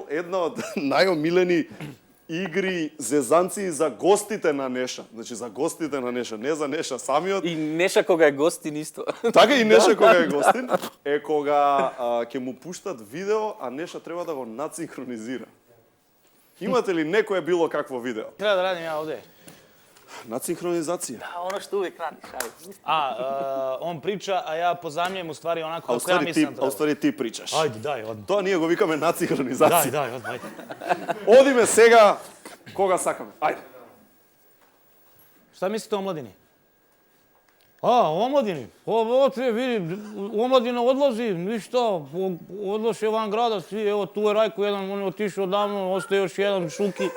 Една од најомилени игри зезанци за гостите на Неша. Значи за гостите на Неша, не за Неша самиот. И Неша кога е гостин исто. Така и Неша кога е гостин е кога ќе му пуштат видео, а Неша треба да го надсинхронизира. Имате ли некое било какво видео? Треба да радим ја овде. Надсинхронизација. А оно што увек радиш, ајде. Он прича, а ја позајмljем уствари онако А како ја мислам. уствари ти причаш. Ајде, дај, одма. Тоа ние го викаме надсинхронизација. Дај, одма, ајде. Одиме сега кога сакаме. Ајде. Šta mislite o omladini? O omladini? Ote, vidi, omladina odlazi, ništa, odlaše van grada, svi, evo tu je Rajko jedan, on je otišao odavno, ostaje još jedan Šuki.